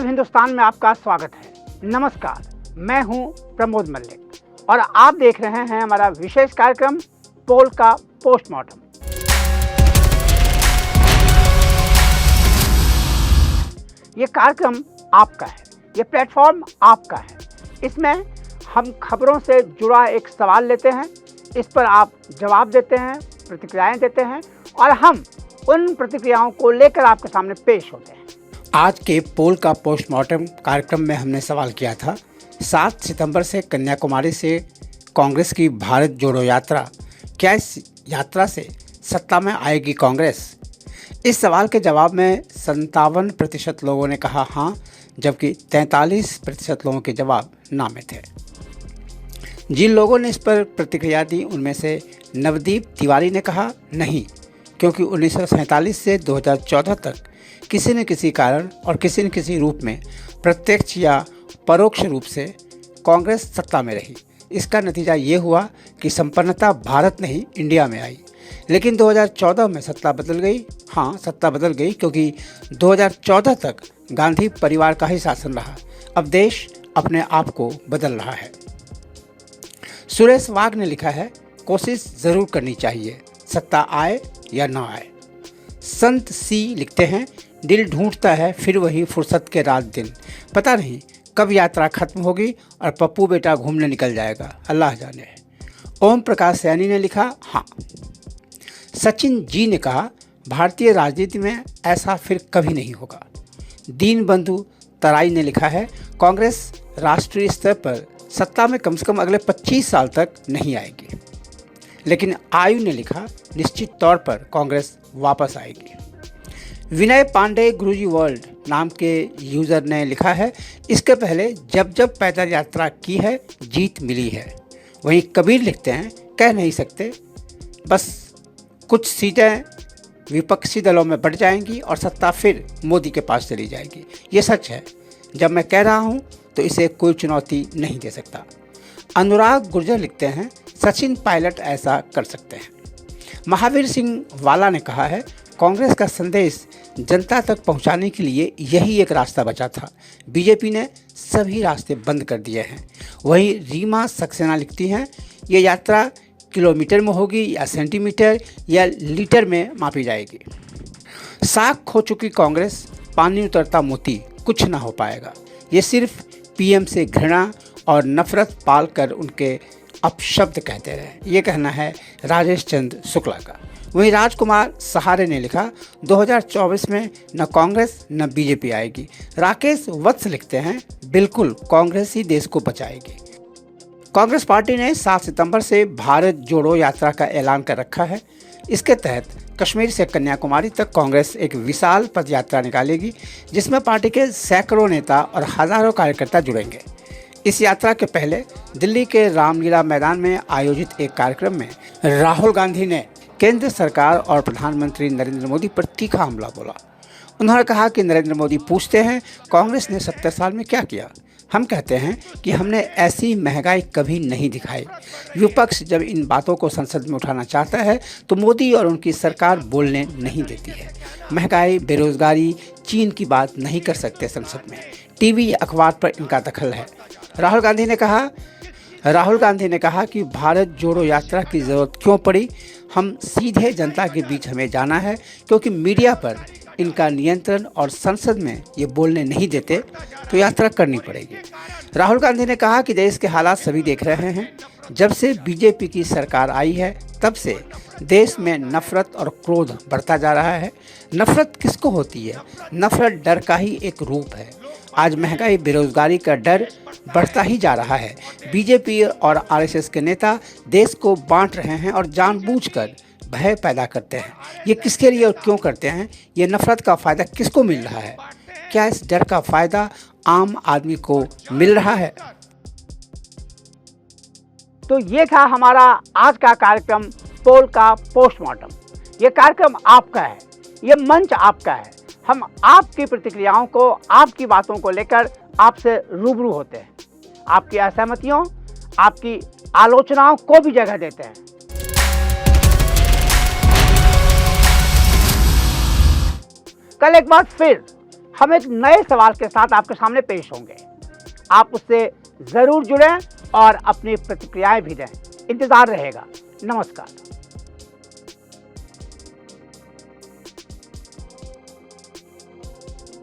Live Hindustan में आपका स्वागत है। नमस्कार, मैं हूं प्रमोद मल्लिक और आप देख रहे हैं हमारा विशेष कार्यक्रम पोल का पोस्टमार्टम। ये कार्यक्रम आपका है, ये प्लेटफॉर्म आपका है। इसमें हम खबरों से जुड़ा एक सवाल लेते हैं, इस पर आप जवाब देते हैं, प्रतिक्रियाएं देते हैं और हम उन प्रतिक्रियाओं को लेकर आपके सामने पेश होते हैं। आज के पोल का पोस्टमार्टम कार्यक्रम में हमने सवाल किया था 7 सितंबर से कन्याकुमारी से कांग्रेस की भारत जोड़ो यात्रा, क्या इस यात्रा से सत्ता में आएगी कांग्रेस? इस सवाल के जवाब में 57% लोगों ने कहा हाँ, जबकि 43% लोगों के जवाब ना में थे। जिन लोगों ने इस पर प्रतिक्रिया दी उनमें से नवदीप तिवारी ने कहा नहीं, क्योंकि 1947 से 2014 तक किसी न किसी कारण और किसी न किसी रूप में प्रत्यक्ष या परोक्ष रूप से कांग्रेस सत्ता में रही। इसका नतीजा ये हुआ कि संपन्नता भारत नहीं इंडिया में आई। लेकिन 2014 में सत्ता बदल गई। हाँ, सत्ता बदल गई क्योंकि 2014 तक गांधी परिवार का ही शासन रहा। अब देश अपने आप को बदल रहा है। सुरेश वाघ ने लिखा है, कोशिश ज़रूर करनी चाहिए, सत्ता आए या ना आए। संत सी लिखते हैं, दिल ढूंढता है फिर वही फुर्सत के रात दिन, पता नहीं कब यात्रा खत्म होगी और पप्पू बेटा घूमने निकल जाएगा, अल्लाह जाने। ओम प्रकाश सैनी ने लिखा हाँ। सचिन जी ने कहा, भारतीय राजनीति में ऐसा फिर कभी नहीं होगा। दीन बंधु तराई ने लिखा है, कांग्रेस राष्ट्रीय स्तर पर सत्ता में कम से कम अगले 25 साल तक नहीं आएगी। लेकिन आयु ने लिखा, निश्चित तौर पर कांग्रेस वापस आएगी। विनय पांडे गुरुजी वर्ल्ड नाम के यूज़र ने लिखा है, इसके पहले जब जब पैदल यात्रा की है जीत मिली है। वहीं कबीर लिखते हैं, कह नहीं सकते, बस कुछ सीटें विपक्षी दलों में बढ़ जाएंगी और सत्ता फिर मोदी के पास चली जाएगी। ये सच है, जब मैं कह रहा हूँ तो इसे कोई चुनौती नहीं दे सकता। अनुराग गुर्जर लिखते हैं, सचिन पायलट ऐसा कर सकते हैं। महावीर सिंह वाला ने कहा है, कांग्रेस का संदेश जनता तक पहुंचाने के लिए यही एक रास्ता बचा था। बीजेपी ने सभी रास्ते बंद कर दिए हैं। वहीं रीमा सक्सेना लिखती हैं, ये यात्रा किलोमीटर में होगी या सेंटीमीटर या लीटर में मापी जाएगी। साख खो चुकी कांग्रेस, पानी उतरता मोती, कुछ ना हो पाएगा। ये सिर्फ पीएम से घृणा और नफरत पाल कर उनके अपशब्द कहते रहे। ये कहना है राजेश चंद्र शुक्ला का। वहीं राजकुमार सहारे ने लिखा, 2024 में न कांग्रेस न बीजेपी आएगी। राकेश वत्स लिखते हैं, बिल्कुल कांग्रेस ही देश को बचाएगी। कांग्रेस पार्टी ने 7 सितंबर से भारत जोड़ो यात्रा का ऐलान कर रखा है। इसके तहत कश्मीर से कन्याकुमारी तक कांग्रेस एक विशाल पद यात्रा निकालेगी, जिसमें पार्टी के सैकड़ों नेता और हजारों कार्यकर्ता जुड़ेंगे। इस यात्रा के पहले दिल्ली के रामलीला मैदान में आयोजित एक कार्यक्रम में राहुल गांधी ने केंद्र सरकार और प्रधानमंत्री नरेंद्र मोदी पर तीखा हमला बोला। उन्होंने कहा कि नरेंद्र मोदी पूछते हैं, कांग्रेस ने 70 साल में क्या किया? हम कहते हैं कि हमने ऐसी महंगाई कभी नहीं दिखाई। विपक्ष जब इन बातों को संसद में उठाना चाहता है तो मोदी और उनकी सरकार बोलने नहीं देती है। महंगाई, बेरोजगारी, चीन की बात नहीं कर सकते संसद में। टीवी अखबार पर इनका दखल है। राहुल गांधी ने कहा कि भारत जोड़ो यात्रा की ज़रूरत क्यों पड़ी? हम सीधे जनता के बीच हमें जाना है, क्योंकि मीडिया पर इनका नियंत्रण और संसद में ये बोलने नहीं देते, तो यात्रा करनी पड़ेगी। राहुल गांधी ने कहा कि देश के हालात सभी देख रहे हैं। जब से बीजेपी की सरकार आई है तब से देश में नफरत और क्रोध बढ़ता जा रहा है। नफरत किसको होती है? नफरत डर का ही एक रूप है। आज महंगाई, बेरोजगारी का डर बढ़ता ही जा रहा है। बीजेपी और आरएसएस के नेता देश को बांट रहे हैं और जानबूझकर भय पैदा करते हैं। ये किसके लिए और क्यों करते हैं? ये नफरत का फ़ायदा किसको मिल रहा है? क्या इस डर का फ़ायदा आम आदमी को मिल रहा है? तो ये था हमारा आज का कार्यक्रम पोल का पोस्टमार्टम। ये कार्यक्रम आपका है, ये मंच आपका है। हम आपकी प्रतिक्रियाओं को, आपकी बातों को लेकर आपसे रूबरू होते हैं। आपकी असहमतियों, आपकी आलोचनाओं को भी जगह देते हैं। कल एक बार फिर हम एक नए सवाल के साथ आपके सामने पेश होंगे। आप उससे ज़रूर जुड़ें और अपनी प्रतिक्रियाएं भी दें। इंतज़ार रहेगा। नमस्कार।